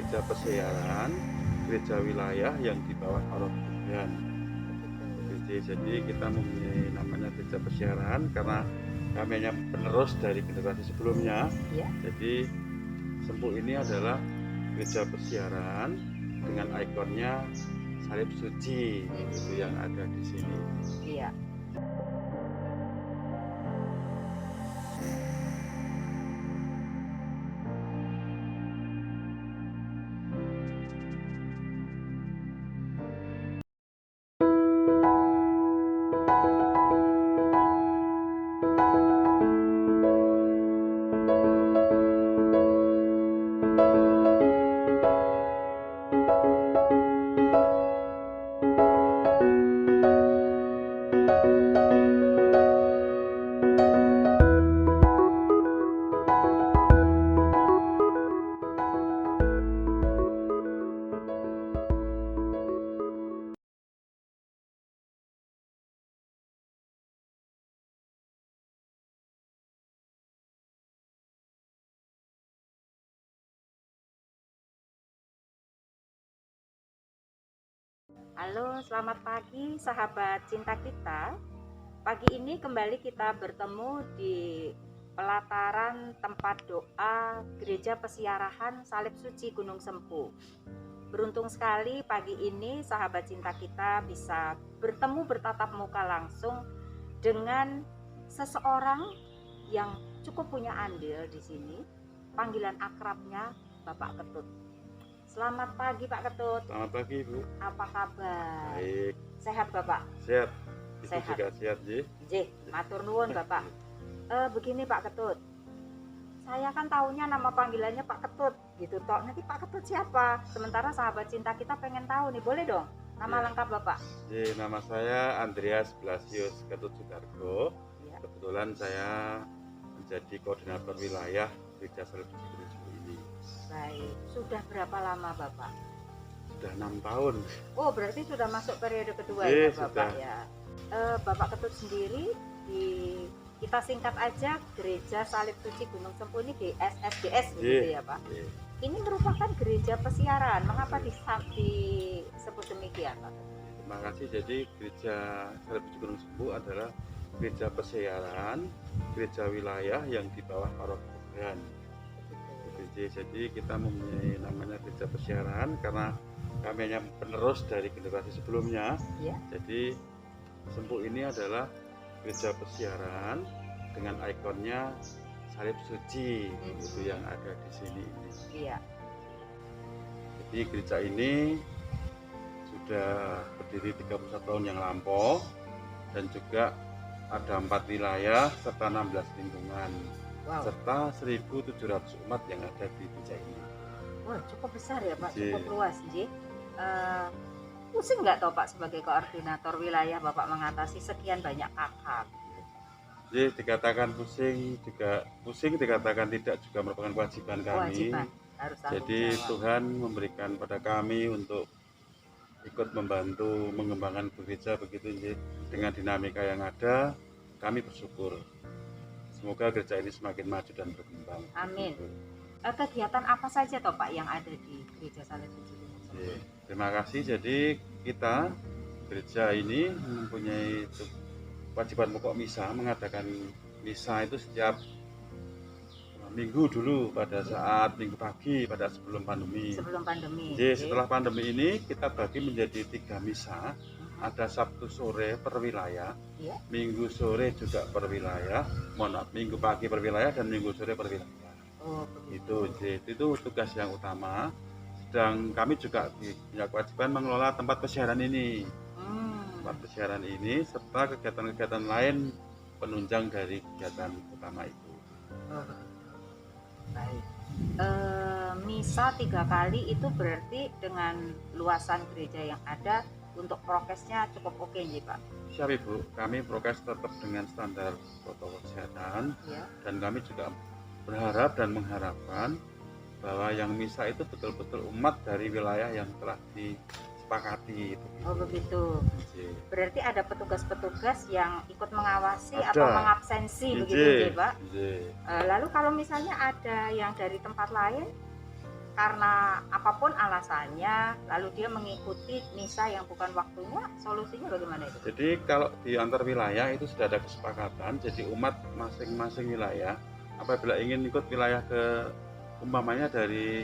gereja pesiaran, gereja wilayah yang di bawah paroki Tuhan. Jadi kita mempunyai namanya gereja pesiaran karena kami hanya penerus dari generasi sebelumnya. Ya. Jadi Sempu ini adalah gereja pesiaran dengan ikonnya salib suci itu yang ada di sini. Iya. Halo, selamat pagi sahabat cinta kita. Pagi ini kembali kita bertemu di pelataran tempat doa Gereja Pesiarahan Salib Suci Gunung Sempu. Beruntung sekali pagi ini sahabat cinta kita bisa bertemu bertatap muka langsung dengan seseorang yang cukup punya andil di sini. Panggilan akrabnya Bapak Ketut. Selamat pagi Pak Ketut. Selamat pagi Bu. Apa kabar? Baik. Sehat Bapak? Sehat. Ibu Sehat. juga sehat Ji. J, matur nuwun Bapak. Begini Pak Ketut, saya kan taunya nama panggilannya Pak Ketut gitu toh. Nanti Pak Ketut siapa? Sementara sahabat cinta kita pengen tahu nih, boleh dong nama Ya. lengkap Bapak? Ji, nama saya Andreas Blasius Ketut Sudargo. Ya. Kebetulan saya menjadi koordinator wilayah Gereja Salib Suci Gunung Sempu ini. Baik, sudah berapa lama Bapak? Sudah 6 tahun. Oh, berarti sudah masuk periode kedua Iya, ya Bapak sudah. ya. Bapak Ketut sendiri kita singkat aja Gereja Salib Suci Gunung Sempu ini GSSGS begitu ya Pak. Ji. Ini merupakan gereja pesiaran. Mengapa disebut demikian Pak? Terima kasih. Jadi Gereja Salib Suci Gunung Sempu adalah gereja pesiaran, gereja wilayah yang di bawah paroki Tuhan. Jadi kita mempunyai namanya gereja pesiaran karena kami hanya penerus dari generasi sebelumnya. Ya. Jadi Sempu ini adalah gereja pesiaran dengan ikonnya salib suci itu yang ada di sini. Iya. Jadi gereja ini sudah berdiri 31 tahun yang lampau dan juga ada 4 wilayah serta 16 lingkungan. Wow. Serta 1.700 umat yang ada di gereja ini. Wah, cukup besar ya Pak, Ji. cukup luas Ji. Pusing nggak toh Pak sebagai koordinator wilayah Bapak mengatasi sekian banyak kakak? Jadi dikatakan pusing juga pusing, dikatakan tidak juga merupakan kewajiban kami. Kewajiban, harus tanggung Jadi jawab. Tuhan memberikan pada kami untuk ikut membantu mengembangkan gereja begitu Ji. Dengan dinamika yang ada, kami bersyukur. Semoga gereja ini semakin maju dan berkembang. Amin. Gitu. Kegiatan apa saja toh Pak yang ada di Gereja Salib Suci Gunung Sempu? Oke, terima kasih. Jadi kita gereja ini mempunyai kewajiban pokok misa, mengadakan misa itu setiap minggu dulu pada saat minggu pagi pada sebelum pandemi. Sebelum pandemi. Jadi setelah pandemi ini kita bagi menjadi 3 misa. Ada Sabtu sore per wilayah, Ya. Minggu sore juga per wilayah, Minggu pagi per wilayah dan Minggu sore per wilayah. Oh, begitu. Itu tugas yang utama. Dan kami juga punya kewajiban mengelola tempat pesiaran ini. Tempat pesiaran ini serta kegiatan-kegiatan lain penunjang dari kegiatan utama itu. Oh, baik. Misa 3 kali itu berarti dengan luasan gereja yang ada untuk prokesnya cukup oke nih Pak? Siap Ibu, kami prokes tetap dengan standar protokol kesehatan. Ya. Dan kami juga berharap dan mengharapkan bahwa yang misa itu betul-betul umat dari wilayah yang telah disepakati. Oh begitu. Berarti ada petugas-petugas yang ikut mengawasi Ada. atau mengabsensi begitu ya Pak? J. Lalu kalau misalnya ada yang dari tempat lain karena apapun alasannya lalu dia mengikuti misa yang bukan waktunya, solusinya bagaimana itu? Jadi kalau di antar wilayah itu sudah ada kesepakatan, jadi umat masing-masing wilayah apabila ingin ikut wilayah ke umpamanya dari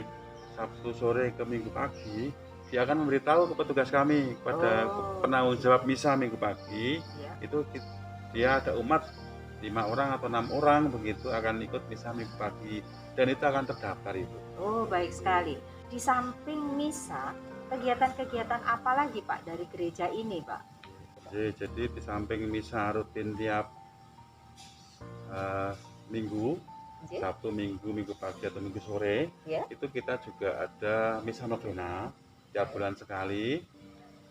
Sabtu sore ke Minggu pagi, dia akan memberitahu ke petugas kami, pada penanggung jawab misa Minggu pagi, itu dia ada umat 5 orang atau 6 orang begitu akan ikut misa Minggu pagi, dan itu akan terdaftar itu. Oh, baik sekali. Di samping misa, kegiatan-kegiatan apa lagi Pak dari gereja ini Pak? Jadi di samping misa rutin tiap minggu, Sabtu, Minggu pagi atau Minggu sore, itu kita juga ada misa novena tiap bulan sekali.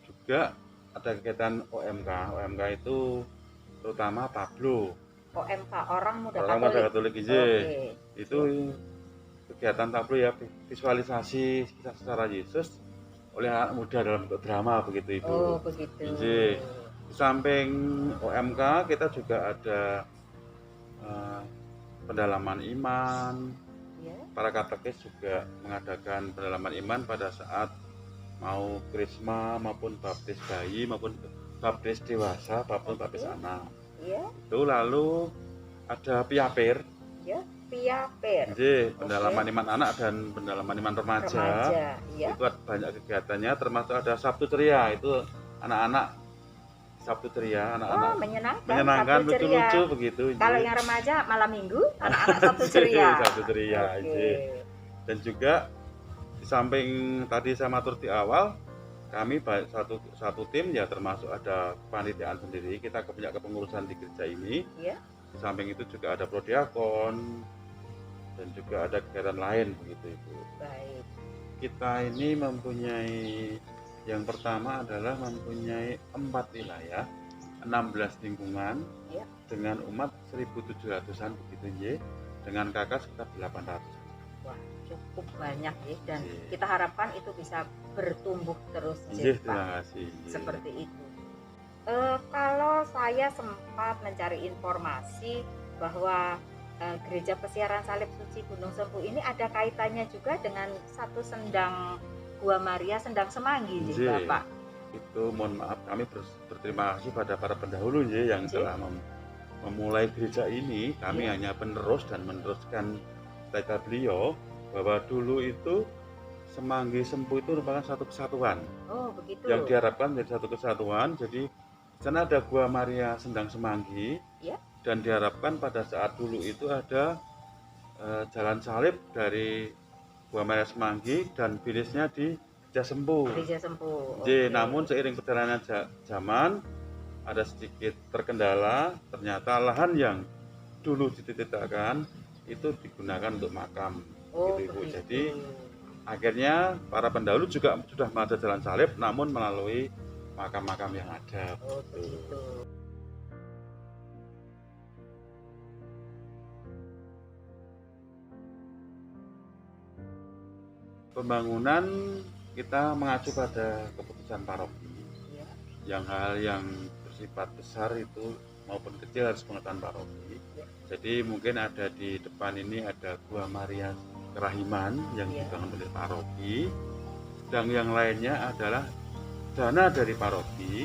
Juga ada kegiatan OMK. OMK itu terutama Pablo. OMK, orang muda Katolik. Itu kegiatan Pablo ya, visualisasi kisah secara Yesus oleh anak muda dalam bentuk drama begitu itu. Oh, begitu. Di samping OMK kita juga ada pendalaman iman. Para katekis juga mengadakan pendalaman iman pada saat mau krisma maupun baptis bayi maupun baptis dewasa maupun baptis anak. Itu lalu ada piaper. Pendalaman iman anak dan pendalaman iman remaja. Itu ada banyak kegiatannya, termasuk ada Sabtu ceria, itu anak-anak Sabtu ceria, anak-anak menyenangkan, lucu-lucu begitu. Kalau yang remaja malam minggu, anak-anak Sabtu ceria. Sabtu ceria. Dan juga di samping tadi saya matur di awal, kami satu tim ya, termasuk ada kepanitiaan sendiri, kita punya kepengurusan di gereja ini. Di samping itu juga ada prodiakon dan juga ada kegiatan lain begitu Ibu. Baik. Kita ini mempunyai, yang pertama adalah mempunyai 4 wilayah, 16 lingkungan, dengan umat 1.700-an begitu ya, dengan kakak sekitar 800. Wah, cukup banyak ya, dan kita harapkan itu bisa bertumbuh terus Terima kasih. Seperti itu. Kalau saya sempat mencari informasi bahwa Gereja Pesiaran Salib Suci Gunung Sempu ini ada kaitannya juga dengan satu sendang Gua Maria Sendang Semanggi, Bapak. Itu mohon maaf, kami berterima kasih pada para pendahulu yang telah memulai gereja ini. Kami hanya penerus dan meneruskan cita beliau, bahwa dulu itu Semanggi Sempu itu merupakan satu kesatuan. Oh, begitu. Yang diharapkan menjadi satu kesatuan. Jadi di sana ada Gua Maria Sendang Semanggi, dan diharapkan pada saat dulu itu ada jalan salib dari Gua Maria Semanggi dan finishnya di Gereja Sempu. Namun seiring perjalanan zaman ada sedikit terkendala, ternyata lahan yang dulu dititipkan itu digunakan untuk makam. Ibu. Jadi akhirnya para pendahulu juga sudah ada jalan salib, namun melalui makam-makam yang ada. Pembangunan kita mengacu pada keputusan paroki. Yang hal yang bersifat besar itu maupun kecil harus pengetahuan paroki. Jadi mungkin ada di depan ini ada Gua Maria Kerahiman yang dibangun oleh paroki. Dan yang lainnya adalah dana dari paroki,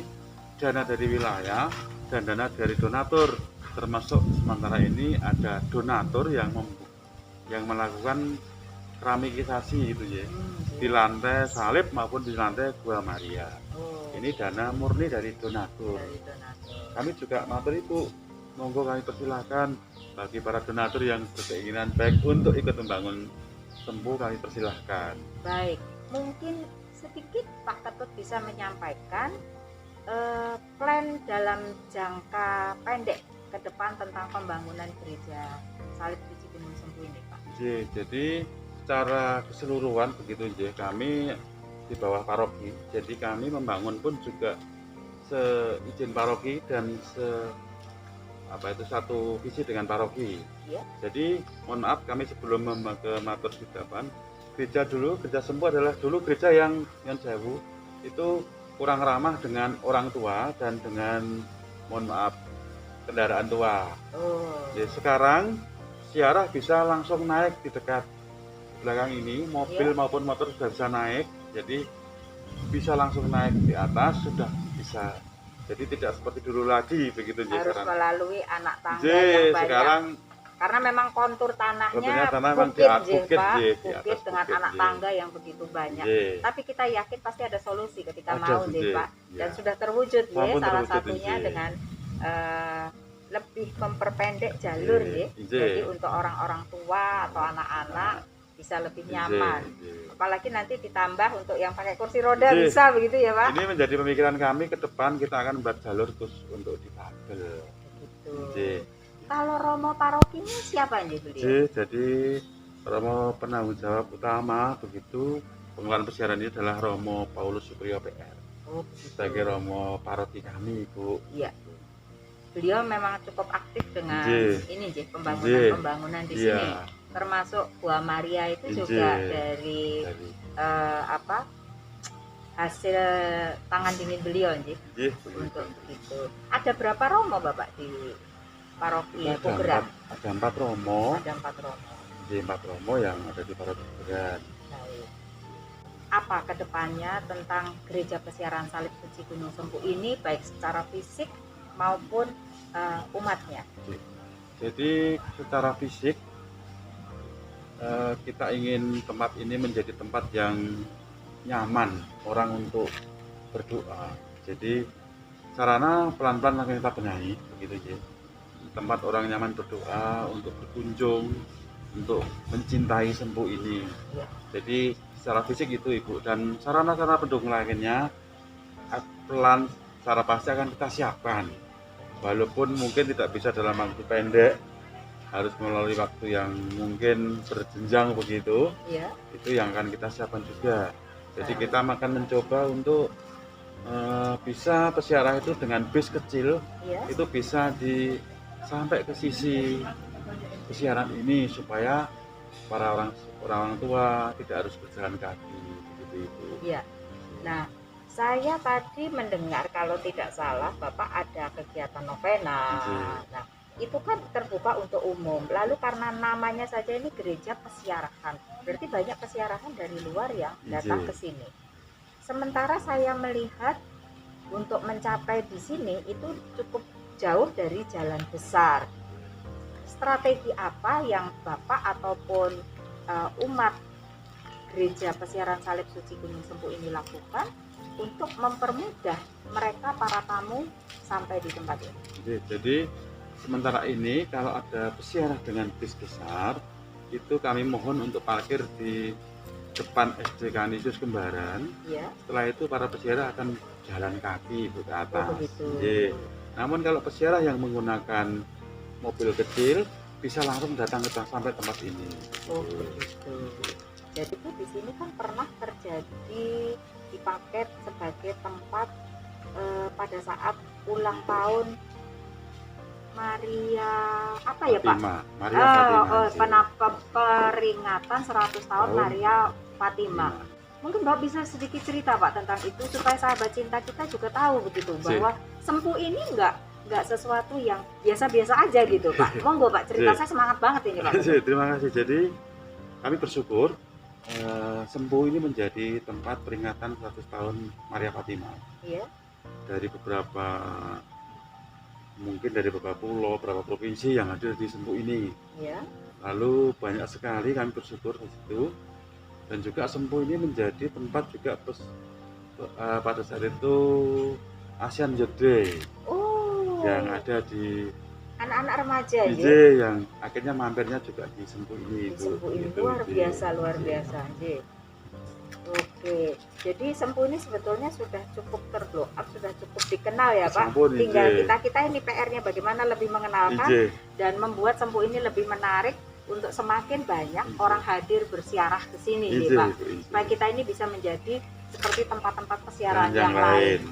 dana dari wilayah, dan dana dari donatur. Termasuk sementara ini ada donatur yang melakukan keramikisasi itu ya, di lantai salib maupun di lantai Gua Maria. Ini dana murni dari donatur. Kami juga matur Ibu, monggo kami persilahkan bagi para donatur yang berkeinginan baik untuk ikut membangun Sempu, kami persilahkan. Baik, mungkin sedikit Pak Ketut bisa menyampaikan plan dalam jangka pendek ke depan tentang pembangunan Gereja Salib Suci Gunung Sempu ini, Pak. Jadi secara keseluruhan begitu kami di bawah paroki. Jadi kami membangun pun juga seizin paroki dan satu visi dengan paroki. Jadi mohon maaf, kami sebelum ke matur sidapan, gereja Sempu adalah dulu gereja yang jauh, itu kurang ramah dengan orang tua dan dengan mohon maaf kendaraan tua. Jadi sekarang ziarah bisa langsung naik di dekat belakang ini mobil Iya. maupun motor sudah bisa naik, jadi bisa langsung naik di atas, sudah bisa. Jadi tidak seperti dulu lagi begitu J Harus sekarang. melalui anak J tangga yang banyak. sekarang Karena memang kontur tanahnya tanah memang di bukit, bukit Pak. J, di Bukit atas dengan bukit anak J. tangga yang begitu banyak. J. Tapi kita yakin pasti ada solusi ketika Ada, mau, J. Pak. Dan Ya. sudah terwujud, Maupun salah terwujud, satunya J. dengan lebih memperpendek jalur, J. Jadi untuk orang-orang tua atau anak-anak bisa lebih nyaman. Apalagi nanti ditambah untuk yang pakai kursi roda bisa begitu ya, Pak. Ini menjadi pemikiran kami ke depan, kita akan membuat jalur khusus untuk difabel. Begitu. J. Kalau Romo parokinya siapa nih beliau? J, jadi Romo penanggung jawab utama begitu pengelolaan pesiaran ini adalah Romo Paulus Supriyo PR. Oh, begitu. Sebagai Romo paroki kami, Bu. Iya. Beliau memang cukup aktif dengan ini, pembangunan di sini. Termasuk Gua Maria itu juga dari hasil tangan dingin beliau, untuk itu. Ada berapa Romo Bapak di paroki Pugeran? Ada 4 Romo. Ada 4 Romo. 4 Romo yang ada di paroki Pugeran. Apa kedepannya tentang Gereja Pesiaran Salib Suci Gunung Sempu ini, baik secara fisik maupun umatnya? Jadi secara fisik kita ingin tempat ini menjadi tempat yang nyaman orang untuk berdoa. Jadi sarana pelan-pelan akan kita benahi begitu, tempat orang nyaman berdoa, untuk berkunjung, untuk mencintai Sempu ini. Jadi secara fisik itu Ibu, dan sarana-sarana pendukung lainnya pelan secara pasti akan kita siapkan, walaupun mungkin tidak bisa dalam waktu pendek, harus melalui waktu yang mungkin berjenjang begitu. Itu yang akan kita siapkan juga. Jadi kita akan mencoba untuk bisa pesiarah itu dengan bis kecil, itu bisa sampai ke sisi pesiaran ini supaya para orang tua tidak harus berjalan kaki begitu Ibu. Iya. Nah, saya tadi mendengar kalau tidak salah Bapak ada kegiatan novena. Nah, itu kan terbuka untuk umum. Lalu karena namanya saja ini gereja pesiarahan, berarti banyak pesiarahan dari luar yang datang ke sini. Sementara saya melihat untuk mencapai di sini itu cukup jauh dari jalan besar. Strategi apa yang Bapak ataupun umat Gereja Pesiaran Salib Suci Gunung Sempu ini lakukan untuk mempermudah mereka para tamu sampai di tempat ini? Jadi sementara ini kalau ada pesiarah dengan bis besar, itu kami mohon untuk parkir di depan SD Kanisius Kembaran. Setelah itu para pesiarah akan jalan kaki ke atas. Namun kalau pesiarah yang menggunakan mobil kecil bisa langsung datang sampai tempat ini. Oh begitu. Jadi di sini kan pernah terjadi dipakai sebagai tempat pada saat ulang tahun Maria apa ya Pak? Maria Fatima. Peringatan 100 tahun Maria Fatima. Mungkin Bapak bisa sedikit cerita Pak tentang itu supaya sahabat cinta kita juga tahu begitu bahwa Sempu ini enggak sesuatu yang biasa-biasa aja gitu Pak. Monggo Pak, cerita saya semangat banget ini Pak. Terima kasih. Jadi kami bersyukur Sempu ini menjadi tempat peringatan 100 tahun Maria Fatima. Dari beberapa pulau, beberapa provinsi yang hadir di Sempu ini. Lalu banyak sekali kami bersyukur di situ. Dan juga Sempu ini menjadi tempat juga pada saat itu Asian Youth Day yang ada di anak-anak remaja yang akhirnya mampirnya juga di Sempu ini. Luar biasa. Oke, jadi Sempu ini sebetulnya sudah cukup terblow up, sudah cukup dikenal ya Pak. Tinggal kita ini PR-nya bagaimana lebih mengenalkan dan membuat Sempu ini lebih menarik untuk semakin banyak orang hadir bersiarah ke sini Pak. Supaya kita ini bisa menjadi seperti tempat-tempat pesiaran yang lain.